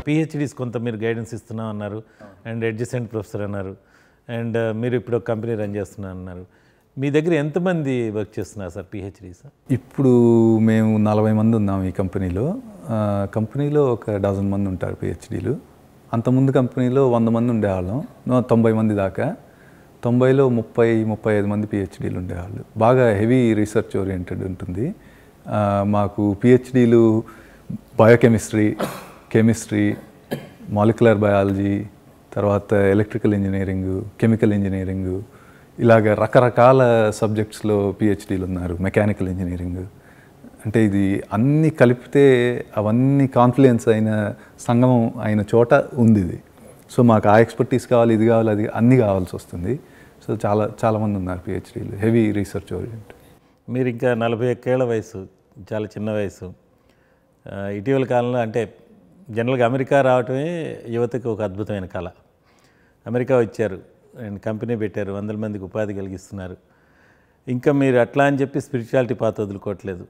PhDs కొంత మీరు guidance ఇస్తున్నాం అన్నారు, అండ్ అడ్జసెంట్ ప్రొఫెసర్ అన్నారు, అండ్ మీరు ఇప్పుడు ఒక కంపెనీ రన్ చేస్తున్నారు అన్నారు. మీ దగ్గర ఎంతమంది వర్క్ చేస్తున్నారు సార్ పిహెచ్డీస్? ఇప్పుడు మేము 40 మంది ఉన్నాం ఈ కంపెనీలో. కంపెనీలో ఒక డజన్ మంది ఉంటారు పిహెచ్డీలు. అంతకుముందు కంపెనీలో 100 మంది ఉండేవాళ్ళం, 90 మంది దాకా. 90లో 30-35 మంది పిహెచ్డీలు ఉండేవాళ్ళు. బాగా హెవీ రీసెర్చ్ ఓరియంటెడ్ ఉంటుంది. మాకు పిహెచ్డీలు బయోకెమిస్ట్రీ, కెమిస్ట్రీ, మాలిక్యులర్ బయాలజీ, తర్వాత ఎలక్ట్రికల్ ఇంజనీరింగు, కెమికల్ ఇంజనీరింగు, ఇలాగ రకరకాల సబ్జెక్ట్స్లో పిహెచ్డీలు ఉన్నారు. మెకానికల్ ఇంజనీరింగ్, అంటే ఇది అన్నీ కలిపితే అవన్నీ కాన్ఫ్లుయెన్స్ అయిన సంగమం అయిన చోట ఉంది ఇది. సో మాకు ఆ ఎక్స్పర్టీస్ కావాలి, ఇది కావాలి, అది అన్నీ కావాల్సి వస్తుంది. సో చాలామంది ఉన్నారు పిహెచ్డీలు, హెవీ రీసెర్చ్ ఓరియంటెడ్. మీరు ఇంకా 41 ఏళ్ల వయసు, చాలా చిన్న వయసు. ఇటీవల కాలంలో అంటే జనరల్గా అమెరికా రావటమే యువతకు ఒక అద్భుతమైన కళ. అమెరికా వచ్చారు అండ్ కంపెనీ పెట్టారు, 100 మందికి ఉపాధి కలిగిస్తున్నారు. ఇంకా మీరు అట్లా అని చెప్పి స్పిరిచువాలిటీ పాత వదులుకోవట్లేదు.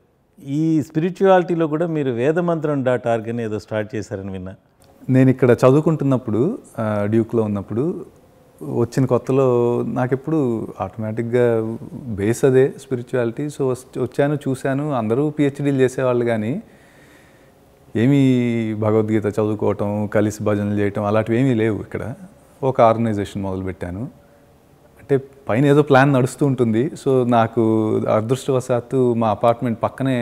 ఈ స్పిరిచువాలిటీలో కూడా మీరు వేదమంత్రం.org అని ఏదో స్టార్ట్ చేశారని విన్నా. నేను ఇక్కడ చదువుకుంటున్నప్పుడు, డ్యూక్లో ఉన్నప్పుడు వచ్చిన కొత్తలో నాకెప్పుడు ఆటోమేటిక్గా బేస్ అదే స్పిరిచువాలిటీ. సో వచ్చాను, చూశాను, అందరూ పిహెచ్డీలు చేసేవాళ్ళు, కానీ ఏమీ భగవద్గీత చదువుకోవటం, కలిసి భజనలు చేయటం అలాంటివి ఏమీ లేవు ఇక్కడ. ఒక ఆర్గనైజేషన్ మొదలుపెట్టాను. అంటే పైన ఏదో ప్లాన్ నడుస్తూ ఉంటుంది. సో నాకు అదృష్టవశాత్తు మా అపార్ట్మెంట్ పక్కనే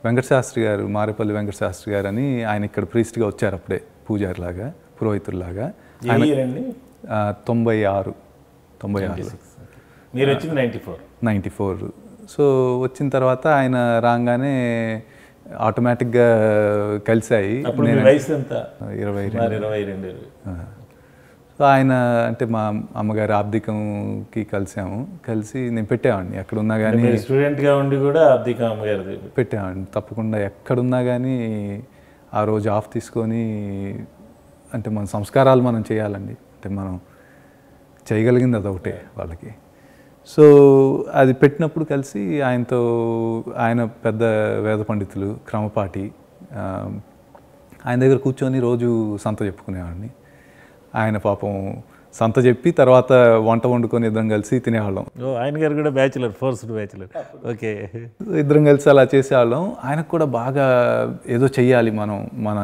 వెంకటశాస్త్రి గారు, మారేపల్లి వెంకటశాస్త్రి గారు అని ఆయన ఇక్కడ ప్రీస్ట్గా వచ్చారు అప్పుడే, పూజారిలాగా, పురోహితుల్లాగా. ఆయన 96. మీరు వచ్చింది 94. సో వచ్చిన తర్వాత ఆయన రాగానే ఆటోమేటిక్గా కలిసాయి. 22. సో ఆయన అంటే మా అమ్మగారి ఆబ్దికంకి కలిసి నేను పెట్టేవాడిని. ఎక్కడున్నా కానీ స్టూడెంట్గా ఉండి కూడా ఆబ్దికం అమ్మగారి పెట్టేవాడిని. తప్పకుండా ఎక్కడున్నా కానీ ఆ రోజు ఆఫ్ తీసుకొని, అంటే మన సంస్కారాలు మనం చేయాలండి, అంటే మనం చేయగలిగింది అదొకటే వాళ్ళకి. సో అది పెట్టినప్పుడు కలిసి ఆయనతో, ఆయన పెద్ద వేద పండితులు, క్రమపాటి, ఆయన దగ్గర కూర్చొని రోజు సంత చెప్పుకునేవాడిని. ఆయన పాపం సంత చెప్పి తర్వాత వంట వండుకొని ఇద్దరం కలిసి తినేవాళ్ళం. ఆయన గారు కూడా బ్యాచులర్, ఫోర్స్డ్ బ్యాచులర్. ఓకే, ఇద్దరం కలిసి అలా చేసేవాళ్ళం. ఆయనకు కూడా బాగా ఏదో చెయ్యాలి మనం, మన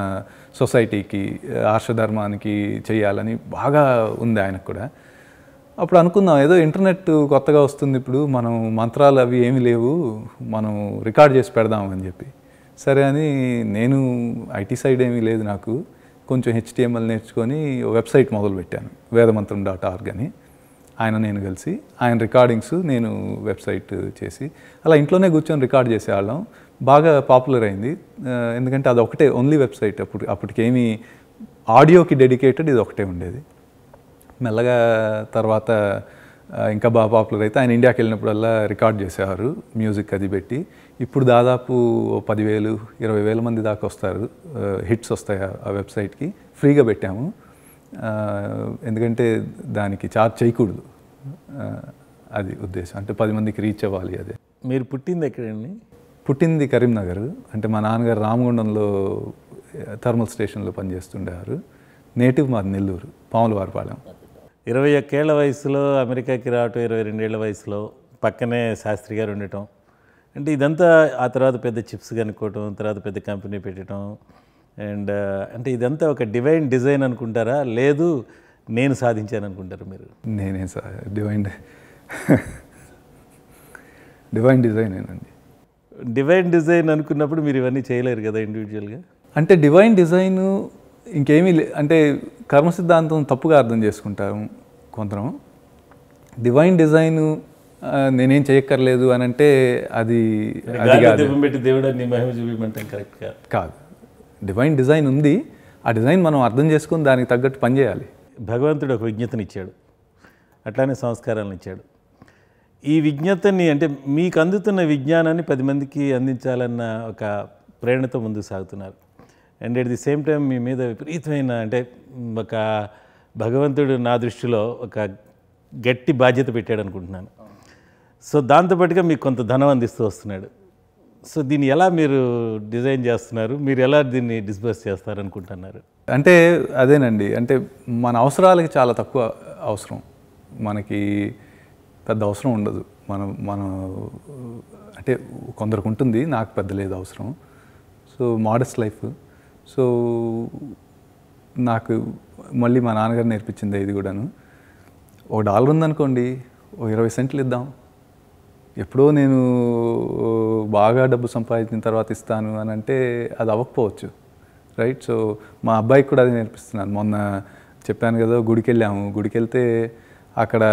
సొసైటీకి, ఆర్షధర్మానికి చెయ్యాలని బాగా ఉంది ఆయనకు కూడా. అప్పుడు అనుకుందాం, ఏదో ఇంటర్నెట్ కొత్తగా వస్తుంది ఇప్పుడు, మనం మంత్రాలు అవి ఏమీ లేవు, మనం రికార్డ్ చేసి పెడదాం అని చెప్పి. సరే అని నేను ఐటీ సైడ్ ఏమీ లేదు నాకు, కొంచెం HTML నేర్చుకొని వెబ్సైట్ మొదలుపెట్టాను, వేదమంత్రం.org అని. నేను కలిసి ఆయన రికార్డింగ్స్, నేను వెబ్సైట్ చేసి అలా ఇంట్లోనే కూర్చొని రికార్డ్ చేసేవాళ్ళం. బాగా పాపులర్ అయింది, ఎందుకంటే అది ఒకటే ఓన్లీ వెబ్సైట్. అప్పటికేమీ ఆడియోకి డెడికేటెడ్ ఇది ఒకటే ఉండేది. మెల్లగా తర్వాత ఇంకా బాగా పాపులర్ అయితే ఆయన ఇండియాకి వెళ్ళినప్పుడల్లా రికార్డ్ చేసేవారు, మ్యూజిక్ అది పెట్టి. ఇప్పుడు దాదాపు 10,000-20,000 మంది దాకా వస్తారు, హిట్స్ వస్తాయి ఆ వెబ్సైట్కి. ఫ్రీగా పెట్టాము, ఎందుకంటే దానికి ఛార్జ్ చేయకూడదు, అది ఉద్దేశం. అంటే 10 మందికి రీచ్ అవ్వాలి. అదే. మీరు పుట్టింది ఎక్కడండి? పుట్టింది కరీంనగర్. అంటే మా నాన్నగారు రామగుండంలో థర్మల్ స్టేషన్లో పనిచేస్తుండేవారు. నేటివ్ మాది నెల్లూరు, పాములవారిపాలెం. 21 ఏళ్ల వయసులో అమెరికాకి రావటం, 22 ఏళ్ల వయసులో పక్కనే శాస్త్రి గారు ఉండటం, అంటే ఇదంతా ఆ తర్వాత పెద్ద చిప్స్ కనుక్కోవటం, తర్వాత పెద్ద కంపెనీ పెట్టడం, అండ్ అంటే ఇదంతా ఒక డివైన్ డిజైన్ అనుకుంటారా, లేదు నేను సాధించాను అనుకుంటారు మీరు? నేనే డివైన్ డిజైనేనండి. డివైన్ డిజైన్ అనుకున్నప్పుడు మీరు ఇవన్నీ చేయలేరు కదా ఇండివిజువల్గా? అంటే డివైన్ డిజైన్ ఇంకేమీ అంటే కర్మ సిద్ధాంతం తప్పుగా అర్థం చేసుకుంటారు కొందరం. డివైన్ డిజైన్ నేనేం చేయక్కర్లేదు అని అంటే అది కాదు. డివైన్ డిజైన్ ఉంది, ఆ డిజైన్ మనం అర్థం చేసుకుని దానికి తగ్గట్టు పనిచేయాలి. భగవంతుడు ఒక విజ్ఞతనిచ్చాడు, అట్లానే సంస్కారాలను ఇచ్చాడు. ఈ విజ్ఞతని, అంటే మీకు అందుతున్న విజ్ఞానాన్ని 10 మందికి అందించాలన్న ఒక ప్రేరణతో ముందుకు సాగుతున్నారు. And at the same time మీ మీద విపరీతమైన, అంటే ఒక భగవంతుడు నా దృష్టిలో ఒక గట్టి బాధ్యత పెట్టాడు అనుకుంటున్నాను. సో దాంతోపాటుగా మీకు కొంత ధనం అందిస్తూ వస్తున్నాడు. సో దీన్ని ఎలా మీరు డిజైన్ చేస్తున్నారు, మీరు ఎలా దీన్ని డిస్బర్స్ చేస్తారు అనుకుంటున్నారు? అంటే అదేనండి, అంటే మన అవసరాలకి చాలా తక్కువ అవసరం, మనకి పెద్ద అవసరం ఉండదు. మనం అంటే కొందరికి ఉంటుంది, నాకు పెద్ద లేదు అవసరం. So modest life. సో నాకు మళ్ళీ మా నాన్నగారు నేర్పించింది ఇది కూడాను. $1 ఉందనుకోండి, ఓ 20 సెంట్లు ఇద్దాం. ఎప్పుడో నేను బాగా డబ్బు సంపాదించిన తర్వాత ఇస్తాను అని అంటే అది అవ్వకపోవచ్చు, రైట్? సో మా అబ్బాయికి కూడా అది నేర్పిస్తున్నాను. మొన్న చెప్పాను కదా, గుడికి వెళ్ళాము. గుడికి వెళ్తే అక్కడ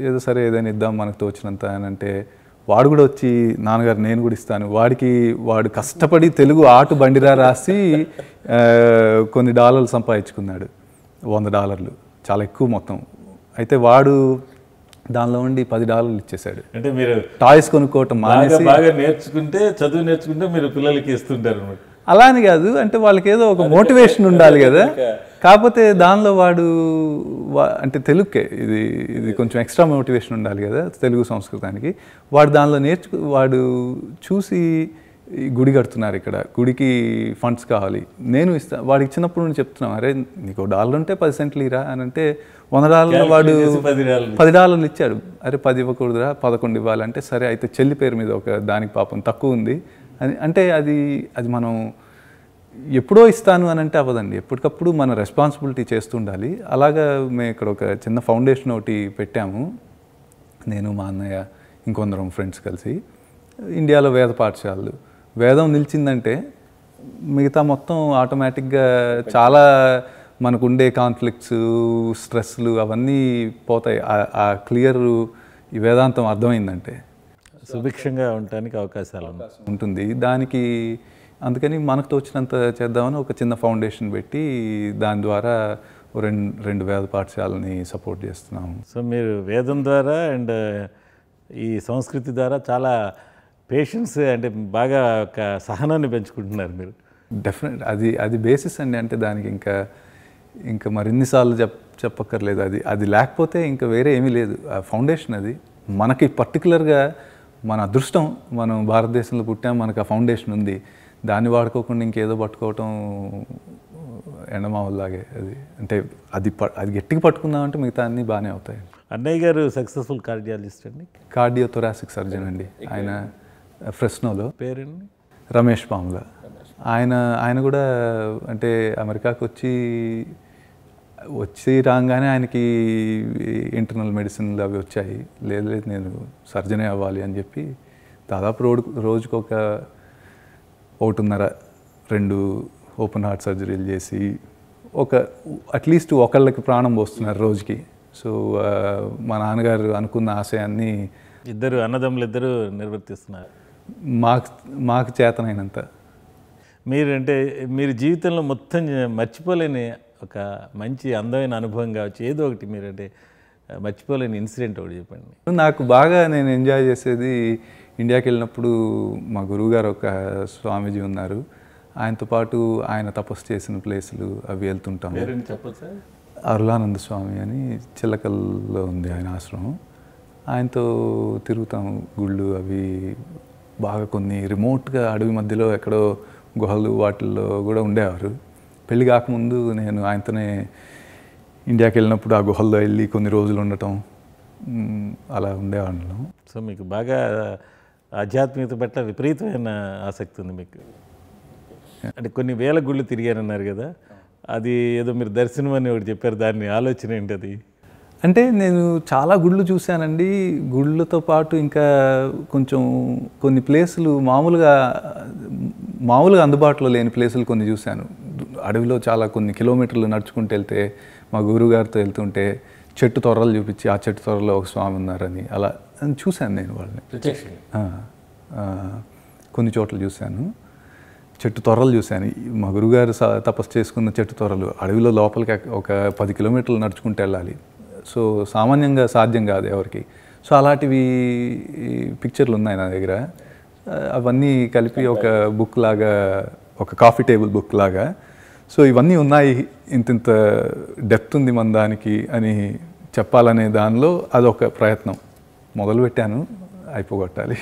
ఏదో సరే ఏదైనా ఇద్దాం మనకు తోచినంత అని అంటే, వాడు కూడా వచ్చి నాన్నగారు నేను కూడా ఇస్తాను. వాడు కష్టపడి తెలుగు ఆటు బండిరా రాసి కొన్ని డాలర్లు సంపాదించుకున్నాడు, $100, చాలా ఎక్కువ మొత్తం. అయితే వాడు దానిలో ఉండి $10 ఇచ్చేసాడు. అంటే మీరు టాయ్స్ కొనుక్కోవటం మానేసి బాగా నేర్చుకుంటే, చదువు నేర్చుకుంటే మీరు పిల్లలకి ఇస్తుంటారు అన్నమాట. అలా అని కాదు, అంటే వాళ్ళకి ఏదో ఒక మోటివేషన్ ఉండాలి కదా. కాకపోతే దానిలో అంటే తెలుగుకే ఇది కొంచెం ఎక్స్ట్రా మోటివేషన్ ఉండాలి కదా తెలుగు సంస్కృతానికి. వాడు దానిలో వాడు చూసి గుడి కడుతున్నారు, ఇక్కడ గుడికి ఫండ్స్ కావాలి, నేను ఇస్తాను. వాడికి చిన్నప్పుడు నుండి చెప్తున్నాం, అరే నీకు $1 ఉంటే 10 సెంట్లు ఇరా అని అంటే, $100 వాడు $10 ఇచ్చాడు. అరే 10 ఇవ్వకూడదురా, 11 ఇవ్వాలంటే సరే అయితే చెల్లి పేరు మీద ఒక దానికి పాపం తక్కువ ఉంది అని అంటే, అది మనం ఎప్పుడో ఇస్తాను అని అంటే అవ్వదండి. ఎప్పటికప్పుడు మన రెస్పాన్సిబిలిటీ చేస్తూ ఉండాలి. అలాగా మేము ఇక్కడ ఒక చిన్న ఫౌండేషన్ ఒకటి పెట్టాము, నేను మా అన్నయ్య ఇంకొందరం ఫ్రెండ్స్ కలిసి. ఇండియాలో వేద పాఠశాలలు, వేదం నిలిచిందంటే మిగతా మొత్తం ఆటోమేటిక్గా చాలా మనకుండే కాన్ఫ్లిక్ట్స్, స్ట్రెస్లు అవన్నీ పోతాయి. ఆ క్లియర్ ఈ వేదాంతం అర్థమైందంటే సుభిక్షంగా ఉండటానికి అవకాశాలు ఉంటుంది దానికి. అందుకని మనకు తోచినంత చేద్దామని ఒక చిన్న ఫౌండేషన్ పెట్టి దాని ద్వారా రెండు వేద పాఠశాలని సపోర్ట్ చేస్తున్నాము. సో మీరు వేదం ద్వారా అండ్ ఈ సంస్కృతి ద్వారా చాలా పేషెన్స్, అంటే బాగా ఒక సహనాన్ని పెంచుకుంటున్నారు మీరు. డెఫినెట్ అది బేసిస్ అండి. అంటే దానికి ఇంకా మరిన్నిసార్లు చెప్పక్కర్లేదు. అది లేకపోతే ఇంకా వేరే ఏమీ లేదు. ఆ ఫౌండేషన్ అది మనకి పర్టికులర్గా మన అదృష్టం, మనం భారతదేశంలో పుట్టాం, మనకు ఆ ఫౌండేషన్ ఉంది. దాన్ని వాడుకోకుండా ఇంకేదో పట్టుకోవటం ఎండమావులాగే. అంటే అది గట్టిగా పట్టుకుందామంటే మిగతా అన్నీ బాగానే అవుతాయి. అన్నయ్య గారు సక్సెస్ఫుల్ కార్డియాలజిస్ట్ అండి, కార్డియోథొరాసిక్ సర్జన్ అండి. ఆయన ఫ్రెస్నోలో. పేరండి? రమేష్ పాముల. ఆయన కూడా అంటే అమెరికాకు వచ్చి రాగానే ఆయనకి ఇంటర్నల్ మెడిసిన్లు అవి వచ్చాయి. లేదు నేను సర్జనే అవ్వాలి అని చెప్పి దాదాపు రోజుకు 1.5-2 ఓపెన్ హార్ట్ సర్జరీలు చేసి అట్లీస్ట్ ఒకళ్ళకి ప్రాణం పోస్తున్నారు రోజుకి. సో మా నాన్నగారు అనుకున్న ఆశయాన్ని అన్నదమ్ములు నిర్వర్తిస్తున్నారు. మాకు చేతనైనంత. మీరు జీవితంలో మొత్తం మర్చిపోలేని ఒక మంచి అందమైన అనుభవం కావచ్చు, ఏదో ఒకటి మీరంటే మర్చిపోలేని ఇన్సిడెంట్ ఒకటి చెప్పండి. నాకు బాగా నేను ఎంజాయ్ చేసేది, ఇండియాకి వెళ్ళినప్పుడు మా గురువుగారు ఒక స్వామీజీ ఉన్నారు, ఆయనతో పాటు ఆయన తపస్సు చేసిన ప్లేసులు అవి వెళ్తుంటాము. చెప్పచ్చు. అరుళానంద స్వామి అని చిల్లకల్లో ఉంది ఆయన ఆశ్రమం. ఆయనతో తిరుగుతాము, గుళ్ళు అవి బాగా కొన్ని రిమోట్గా అడవి మధ్యలో ఎక్కడో గుహలు వాటిల్లో కూడా ఉండేవారు. పెళ్ళి కాకముందు నేను ఆయనతోనే ఇండియాకి వెళ్ళినప్పుడు ఆ గుహల్లో వెళ్ళి కొన్ని రోజులు ఉండటం అలా ఉండేవాళ్ళం. సో మీకు బాగా ఆధ్యాత్మికత పట్ల విపరీతమైన ఆసక్తి ఉంది మీకు. అంటే కొన్ని వేల గుళ్ళు తిరిగారన్నారు కదా, అది ఏదో మీరు దర్శనం అని ఒకటి చెప్పారు, దాన్ని ఆలోచన ఏంటది? అంటే నేను చాలా గుళ్ళు చూశానండి. గుళ్ళతో పాటు ఇంకా కొంచెం కొన్ని ప్లేసులు మామూలుగా అందుబాటులో లేని ప్లేసులు కొన్ని చూశాను. అడవిలో చాలా కొన్ని కిలోమీటర్లు నడుచుకుంటూ వెళ్తే మా గురువుగారితో వెళ్తుంటే చెట్టు తొర్రలు చూపించి ఆ చెట్టు తొర్రలో ఒక స్వామి ఉన్నారని అలా చూశాను నేను వాళ్ళని. కొన్ని చోట్ల చూశాను, చెట్టు తొర్రలు చూశాను. మా గురువుగారు తపస్సు చేసుకున్న చెట్టు తొర్రలు అడవిలో లోపలికి ఒక 10 కిలోమీటర్లు నడుచుకుంటూ వెళ్ళాలి. సో సామాన్యంగా సాధ్యం కాదు ఎవరికి. సో అలాంటివి పిక్చర్లు ఉన్నాయి నా దగ్గర. అవన్నీ కలిపి ఒక బుక్ లాగా, ఒక కాఫీ టేబుల్ బుక్ లాగా. సో ఇవన్నీ ఉన్నాయి, ఇంత డెప్త్ ఉంది మన దానికి అని చెప్పాలనే దానిలో అదొక ప్రయత్నం మొదలుపెట్టాను, అయిపోగొట్టాలి.